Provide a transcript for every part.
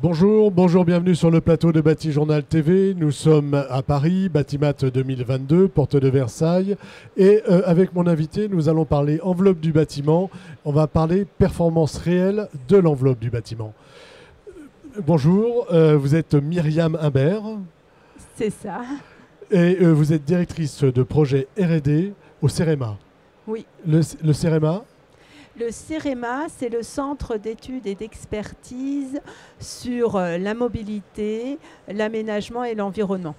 Bonjour, bonjour, bienvenue sur le plateau de Bâti Journal TV. Nous sommes à Paris, Batimat 2022, porte de Versailles. Et avec mon invité, nous allons parler enveloppe du bâtiment. On va parler performance réelle de l'enveloppe du bâtiment. Bonjour, vous êtes Myriam Imbert. C'est ça. Et vous êtes directrice de projet R&D au CEREMA. Oui. Le CEREMA ? Le CEREMA, c'est le centre d'études et d'expertise sur la mobilité, l'aménagement et l'environnement.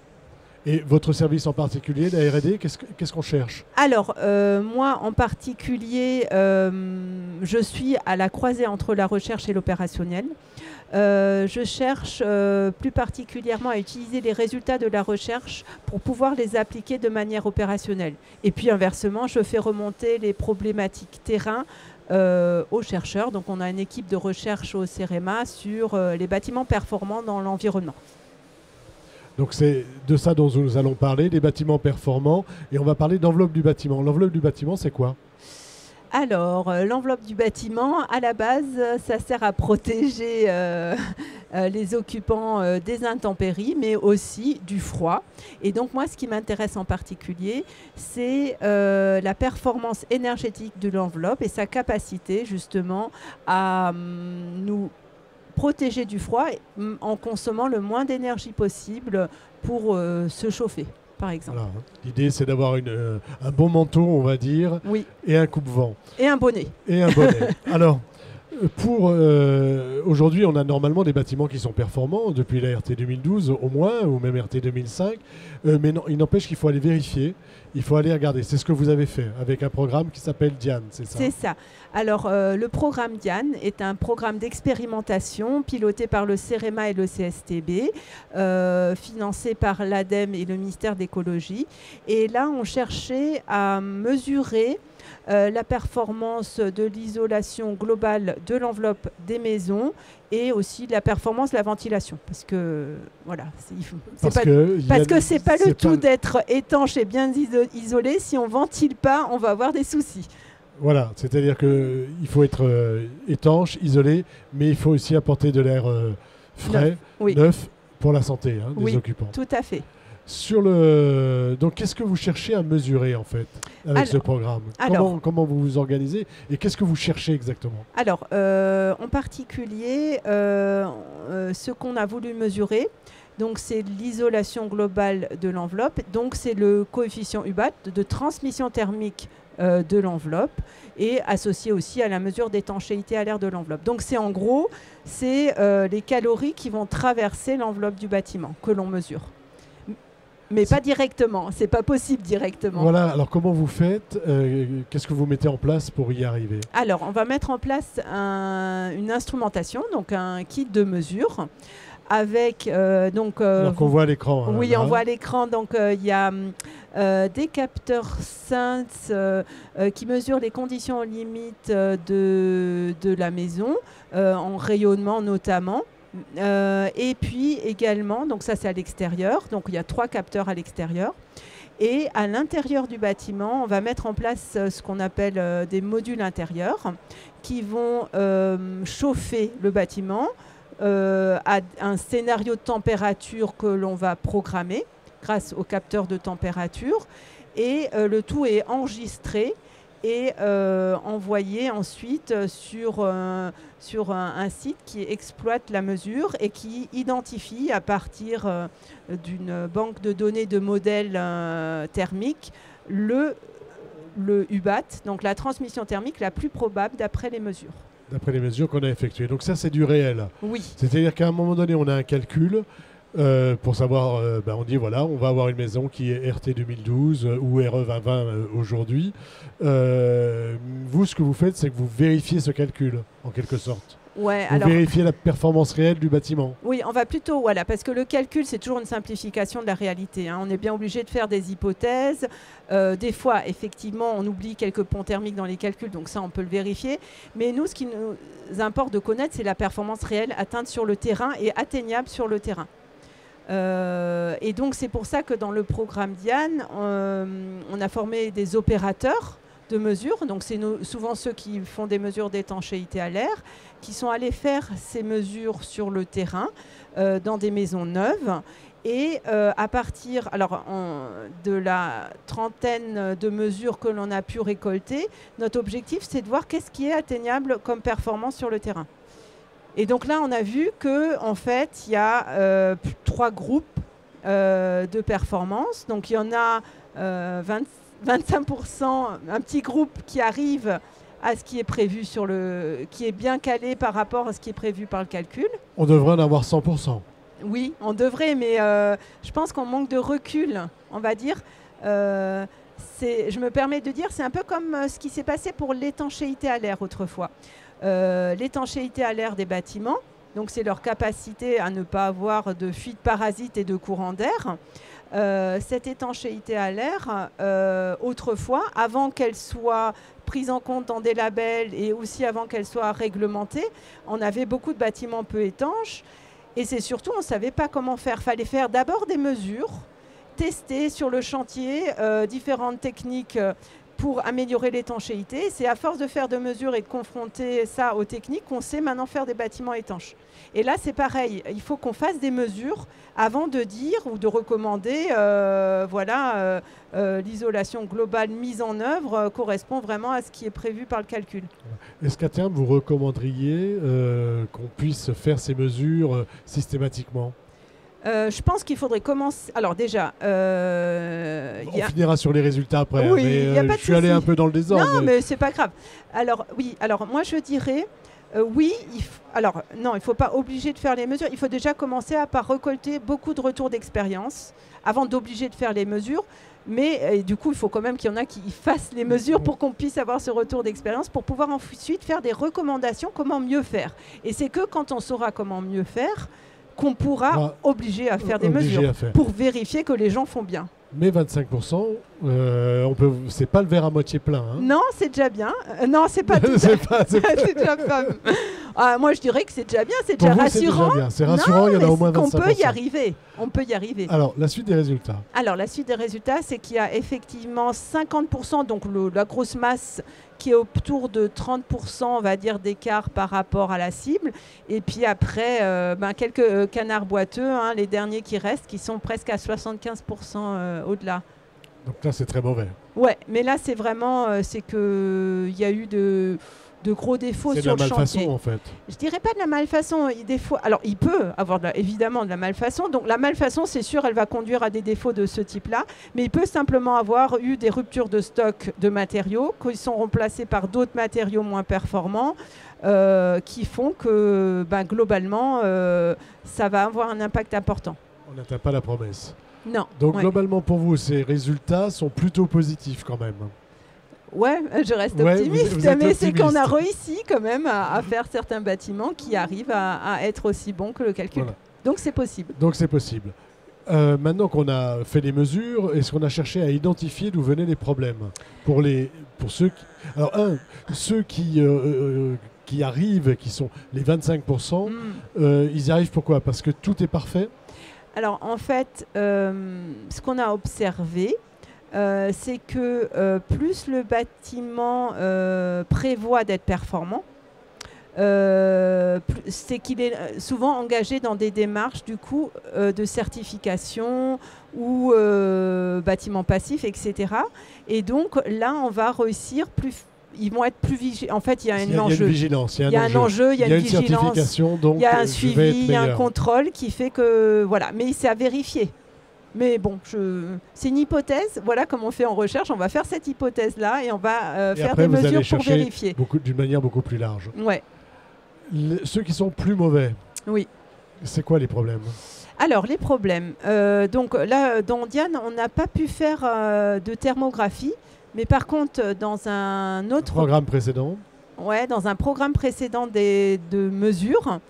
Et votre service en particulier, la R&D, qu'est-ce qu'on cherche? Alors, moi en particulier, je suis à la croisée entre la recherche et l'opérationnel. Je cherche plus particulièrement à utiliser les résultats de la recherche pour pouvoir les appliquer de manière opérationnelle. Et puis inversement, je fais remonter les problématiques terrain aux chercheurs. Donc on a une équipe de recherche au CEREMA sur les bâtiments performants dans l'environnement. Donc c'est de ça dont nous allons parler, des bâtiments performants, et on va parler d'enveloppe du bâtiment. L'enveloppe du bâtiment, c'est quoi? Alors, l'enveloppe du bâtiment, à la base, ça sert à protéger les occupants des intempéries, mais aussi du froid. Et donc, moi, ce qui m'intéresse en particulier, c'est la performance énergétique de l'enveloppe et sa capacité, justement, à nous protéger du froid en consommant le moins d'énergie possible pour se chauffer, par exemple. Voilà. L'idée, c'est d'avoir un bon manteau, on va dire, Oui. Et un coupe-vent. Et un bonnet. Et un bonnet. Alors, aujourd'hui, on a normalement des bâtiments qui sont performants, depuis la RT 2012 au moins, ou même RT 2005, mais non, il n'empêche qu'il faut aller vérifier, il faut aller regarder. C'est ce que vous avez fait avec un programme qui s'appelle Diane, c'est ça? C'est ça. Alors, le programme Diane est un programme d'expérimentation piloté par le CEREMA et le CSTB, financé par l'ADEME et le ministère de l'écologie. Et là, on cherchait à mesurer la performance de l'isolation globale de l'enveloppe des maisons et aussi la performance de la ventilation. Parce que, voilà, parce que c'est pas le tout d'être étanche et bien isolé. Si on ventile pas, on va avoir des soucis. Voilà, c'est-à-dire qu'il faut être étanche, isolé, mais il faut aussi apporter de l'air frais, neuf, pour la santé des occupants. Tout à fait. Donc, qu'est-ce que vous cherchez à mesurer, en fait, avec ce programme? Comment vous vous organisez et qu'est-ce que vous cherchez exactement? Alors, en particulier, ce qu'on a voulu mesurer, donc c'est l'isolation globale de l'enveloppe. Donc, c'est le coefficient UBAT de transmission thermique de l'enveloppe et associé aussi à la mesure d'étanchéité à l'air de l'enveloppe. Donc, c'est en gros, c'est les calories qui vont traverser l'enveloppe du bâtiment que l'on mesure. Mais pas directement, c'est pas possible directement. Voilà, alors comment vous faites? Qu'est-ce que vous mettez en place pour y arriver? Alors, on va mettre en place une instrumentation, donc un kit de mesure, avec... donc on voit à l'écran. Oui, on voit à l'écran, donc il y a des capteurs SINS qui mesurent les conditions limites de la maison, en rayonnement notamment. Et puis également, donc ça c'est à l'extérieur, donc il y a 3 capteurs à l'extérieur. Et à l'intérieur du bâtiment, on va mettre en place ce qu'on appelle des modules intérieurs qui vont chauffer le bâtiment à un scénario de température que l'on va programmer grâce aux capteurs de température. Et le tout est enregistré et envoyé ensuite sur un site qui exploite la mesure et qui identifie à partir d'une banque de données de modèles thermiques le UBAT, donc la transmission thermique la plus probable d'après les mesures. D'après les mesures qu'on a effectuées. Donc ça, c'est du réel. Oui. C'est-à-dire qu'à un moment donné, on a un calcul pour savoir, on dit voilà, on va avoir une maison qui est RT 2012 ou RE 2020 aujourd'hui. Vous, ce que vous faites, c'est que vous vérifiez ce calcul, en quelque sorte. Ouais, vous vérifiez la performance réelle du bâtiment. Oui, on va plutôt, voilà, parce que le calcul, c'est toujours une simplification de la réalité. On est bien obligé de faire des hypothèses. Des fois, effectivement, on oublie quelques ponts thermiques dans les calculs, donc ça, on peut le vérifier. Mais nous, ce qui nous importe de connaître, c'est la performance réelle atteinte sur le terrain et atteignable sur le terrain. Et donc, c'est pour ça que dans le programme Diane, on a formé des opérateurs de mesure. Donc c'est souvent ceux qui font des mesures d'étanchéité à l'air, qui sont allés faire ces mesures sur le terrain, dans des maisons neuves. Et à partir de la trentaine de mesures que l'on a pu récolter, notre objectif, c'est de voir qu'est-ce qui est atteignable comme performance sur le terrain. Et donc là, on a vu qu'en fait, il y a 3 groupes de performance. Donc il y en a 25%, un petit groupe qui arrive à ce qui est prévu qui est bien calé par rapport à ce qui est prévu par le calcul. On devrait en avoir 100%. Oui, on devrait, mais je pense qu'on manque de recul, on va dire. Je me permets de dire, c'est un peu comme ce qui s'est passé pour l'étanchéité à l'air autrefois. L'étanchéité à l'air des bâtiments, donc c'est leur capacité à ne pas avoir de fuite parasite et de courant d'air. Cette étanchéité à l'air, autrefois, avant qu'elle soit prise en compte dans des labels et aussi avant qu'elle soit réglementée, on avait beaucoup de bâtiments peu étanches. Et c'est surtout, on ne savait pas comment faire. Il fallait faire d'abord des mesures, tester sur le chantier différentes techniques pour améliorer l'étanchéité. C'est à force de faire de mesures et de confronter ça aux techniques qu'on sait maintenant faire des bâtiments étanches. Et là, c'est pareil. Il faut qu'on fasse des mesures avant de dire ou de recommander, l'isolation globale mise en œuvre correspond vraiment à ce qui est prévu par le calcul. Est-ce qu'à terme, vous recommanderiez qu'on puisse faire ces mesures systématiquement ? Je pense qu'il faudrait commencer. Alors déjà, on finira sur les résultats après. Oui, mais je suis allé un peu dans le désordre. Non, mais c'est pas grave. Alors oui, alors moi je dirais oui. Alors non, il ne faut pas obliger de faire les mesures. Il faut déjà commencer par récolter beaucoup de retours d'expérience avant d'obliger de faire les mesures. Mais du coup, il faut quand même qu'il y en a qui fassent les mesures pour qu'on puisse avoir ce retour d'expérience pour pouvoir ensuite faire des recommandations comment mieux faire. Et c'est que quand on saura comment mieux faire qu'on pourra obliger à faire des mesures pour vérifier que les gens font bien. Mais 25%, c'est pas le verre à moitié plein. Hein. Non, c'est déjà bien. Non, c'est pas tout c'est déjà pas. Moi, je dirais que c'est déjà bien, c'est déjà rassurant. C'est rassurant, il y en a au moins 25%. On peut y arriver. On peut y arriver. Alors, la suite des résultats. Alors, la suite des résultats, c'est qu'il y a effectivement 50%, donc la grosse masse qui est autour de 30%, on va dire, d'écart par rapport à la cible. Et puis après, quelques canards boiteux, les derniers qui restent, qui sont presque à 75% au-delà. Donc là, c'est très mauvais. Ouais, mais là, c'est vraiment, c'est qu'il y a eu de gros défauts sur le chantier. C'est de la malfaçon, en fait. Je dirais pas de la malfaçon. Alors, il peut avoir évidemment de la malfaçon. Donc, la malfaçon, c'est sûr, elle va conduire à des défauts de ce type-là. Mais il peut simplement avoir eu des ruptures de stock de matériaux qui sont remplacés par d'autres matériaux moins performants qui font que, globalement, ça va avoir un impact important. On n'atteint pas la promesse. Non. Donc, globalement, pour vous, ces résultats sont plutôt positifs quand même. Ouais, je reste optimiste, mais c'est qu'on a réussi quand même à faire certains bâtiments qui arrivent à être aussi bons que le calcul. Voilà. Donc c'est possible. Maintenant qu'on a fait les mesures, est-ce qu'on a cherché à identifier d'où venaient les problèmes pour ceux qui arrivent, qui sont les 25%, ils y arrivent pourquoi ? Parce que tout est parfait ? Alors en fait, ce qu'on a observé, c'est que plus le bâtiment prévoit d'être performant, c'est qu'il est souvent engagé dans des démarches du coup de certification ou bâtiment passif, etc. Et donc là, on va réussir ils vont être plus vigilants. En fait, il y a un enjeu. Il y a un enjeu, il y a une vigilance, il y a un suivi, il y a un contrôle qui fait que voilà. Mais c'est à vérifier. Mais bon, c'est une hypothèse. Voilà comment on fait en recherche. On va faire cette hypothèse-là et on va faire des mesures pour vérifier. D'une manière beaucoup plus large. Ouais. Ceux qui sont plus mauvais. Oui. C'est quoi les problèmes ? Alors, les problèmes. Donc là, dans Diane, on n'a pas pu faire de thermographie. Mais par contre, dans un autre programme précédent. Ouais, dans un programme précédent de mesures.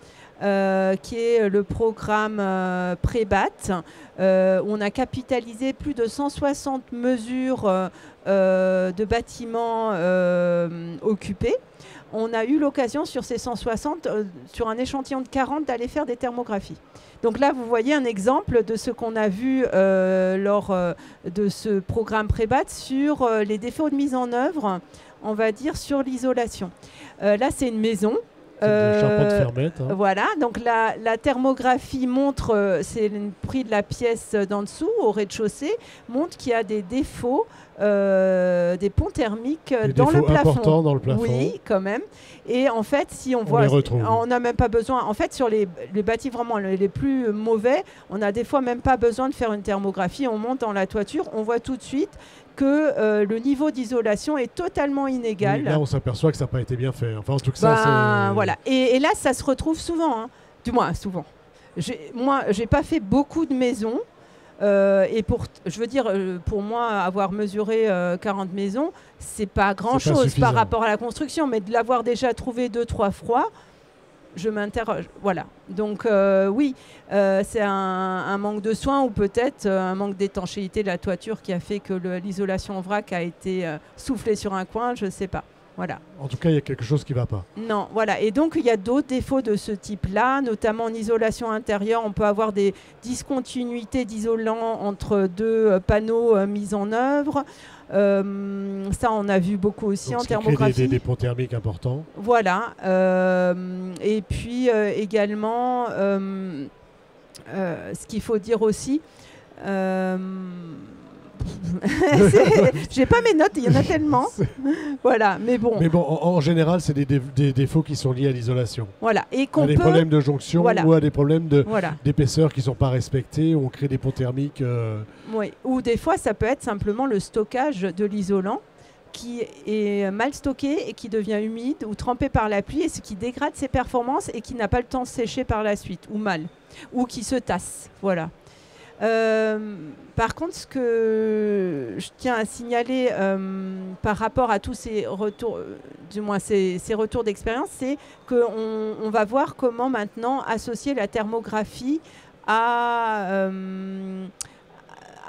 Qui est le programme Prébat, où on a capitalisé plus de 160 mesures de bâtiments occupés. on a eu l'occasion sur ces 160, sur un échantillon de 40, d'aller faire des thermographies. Donc là, vous voyez un exemple de ce qu'on a vu lors de ce programme Prébat sur les défauts de mise en œuvre, on va dire, sur l'isolation. Là, c'est une maison. Charpente fermette. Hein. Voilà, donc la thermographie montre, c'est le prix de la pièce d'en dessous, au rez-de-chaussée, montre qu'il y a des défauts, des ponts thermiques dans le plafond. Importants dans le plafond. Oui, quand même. Et en fait, si on voit, on n'a même pas besoin. En fait, sur les bâtiments vraiment les plus mauvais, on n'a des fois même pas besoin de faire une thermographie. On monte dans la toiture, on voit tout de suite que le niveau d'isolation est totalement inégal. Oui, là, on s'aperçoit que ça n'a pas été bien fait. Enfin, en tout cas, voilà. Et là, ça se retrouve souvent. Hein. Du moins, souvent. Moi, j'ai pas fait beaucoup de maisons. Et je veux dire, pour moi, avoir mesuré 40 maisons, c'est pas grand-chose par rapport à la construction. Mais de l'avoir déjà trouvé 2-3 fois, je m'interroge. Voilà. Donc oui, c'est un manque de soins ou peut-être un manque d'étanchéité de la toiture qui a fait que l'isolation en vrac a été soufflée sur un coin, je ne sais pas. Voilà. En tout cas, il y a quelque chose qui ne va pas. Non, voilà. Et donc, il y a d'autres défauts de ce type-là, notamment en isolation intérieure. On peut avoir des discontinuités d'isolant entre deux panneaux mis en œuvre. Ça, on a vu beaucoup aussi donc, en thermographie. Des ponts thermiques importants. Voilà. Et puis également, ce qu'il faut dire aussi... J'ai pas mes notes, il y en a tellement. Voilà, mais bon. Mais bon, en général, c'est des défauts qui sont liés à l'isolation. Voilà, et à des problèmes de jonction ou à des problèmes d'épaisseur qui ne sont pas respectés, où on crée des ponts thermiques. Oui, ou des fois, ça peut être simplement le stockage de l'isolant qui est mal stocké et qui devient humide ou trempé par la pluie et ce qui dégrade ses performances et qui n'a pas le temps de sécher par la suite, ou mal, ou qui se tasse. Voilà. Par contre, ce que je tiens à signaler par rapport à tous ces retours, du moins ces retours d'expérience, c'est qu'on va voir comment maintenant associer la thermographie à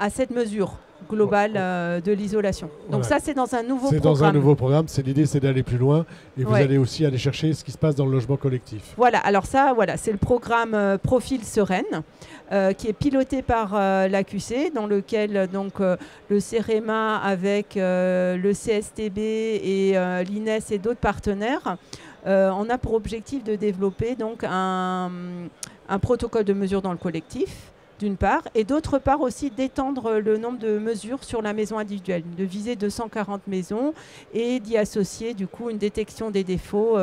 cette mesure globale de l'isolation. Donc ça, c'est dans un nouveau programme. C'est dans un nouveau programme. L'idée, c'est d'aller plus loin. Et vous allez aussi aller chercher ce qui se passe dans le logement collectif. Voilà. Alors ça, c'est le programme Profil Sereine qui est piloté par l'AQC, dans lequel donc, le CEREMA avec le CSTB et l'INES et d'autres partenaires, on a pour objectif de développer donc, un protocole de mesure dans le collectif, d'une part, et d'autre part aussi d'étendre le nombre de mesures sur la maison individuelle, de viser 240 maisons et d'y associer du coup une détection des défauts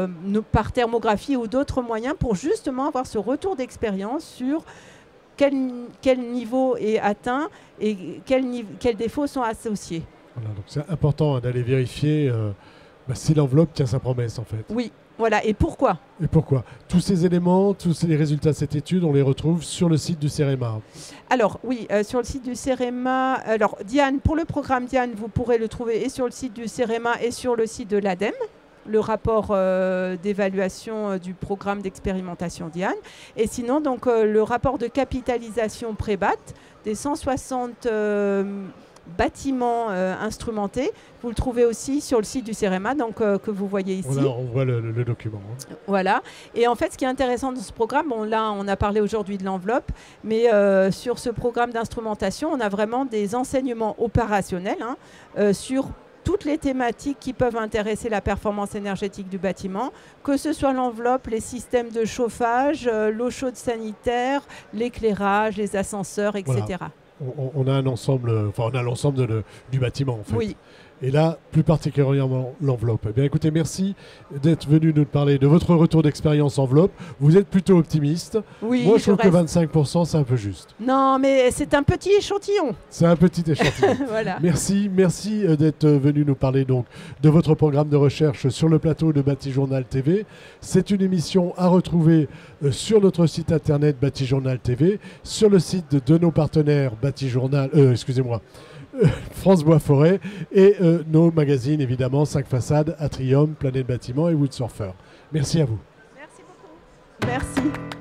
par thermographie ou d'autres moyens pour justement avoir ce retour d'expérience sur quel niveau est atteint et quels défauts sont associés. Voilà, donc c'est important d'aller vérifier si l'enveloppe tient sa promesse en fait. Oui. Voilà, et pourquoi ? Et pourquoi ? Tous ces éléments, tous les résultats de cette étude, on les retrouve sur le site du CEREMA. Alors, oui, sur le site du CEREMA. Alors, Diane, pour le programme Diane, vous pourrez le trouver et sur le site du CEREMA et sur le site de l'ADEME, le rapport d'évaluation du programme d'expérimentation Diane. Et sinon, donc, le rapport de capitalisation Prébat des 160... bâtiments instrumentés. Vous le trouvez aussi sur le site du CEREMA, donc, que vous voyez ici. Voilà, on voit le document. Hein. Voilà. Et en fait, ce qui est intéressant dans ce programme, là, on a parlé aujourd'hui de l'enveloppe, mais sur ce programme d'instrumentation, on a vraiment des enseignements opérationnels sur toutes les thématiques qui peuvent intéresser la performance énergétique du bâtiment, que ce soit l'enveloppe, les systèmes de chauffage, l'eau chaude sanitaire, l'éclairage, les ascenseurs, etc. Voilà. On a un ensemble, on a l'ensemble du bâtiment en fait. Oui. Et là, plus particulièrement l'enveloppe. Eh bien, écoutez, merci d'être venu nous parler de votre retour d'expérience enveloppe. Vous êtes plutôt optimiste. Oui, moi, je trouve que 25%, c'est un peu juste. Non, mais c'est un petit échantillon. C'est un petit échantillon. Voilà. Merci d'être venu nous parler donc de votre programme de recherche sur le plateau de Bâti-Journal TV. C'est une émission à retrouver sur notre site internet Bâti-Journal TV, sur le site de nos partenaires Bâti-Journal, France Bois Forêt et nos magazines évidemment 5 Façades, Atrium, Planète Bâtiment et Woodsurfer. Merci à vous. Merci beaucoup. Merci.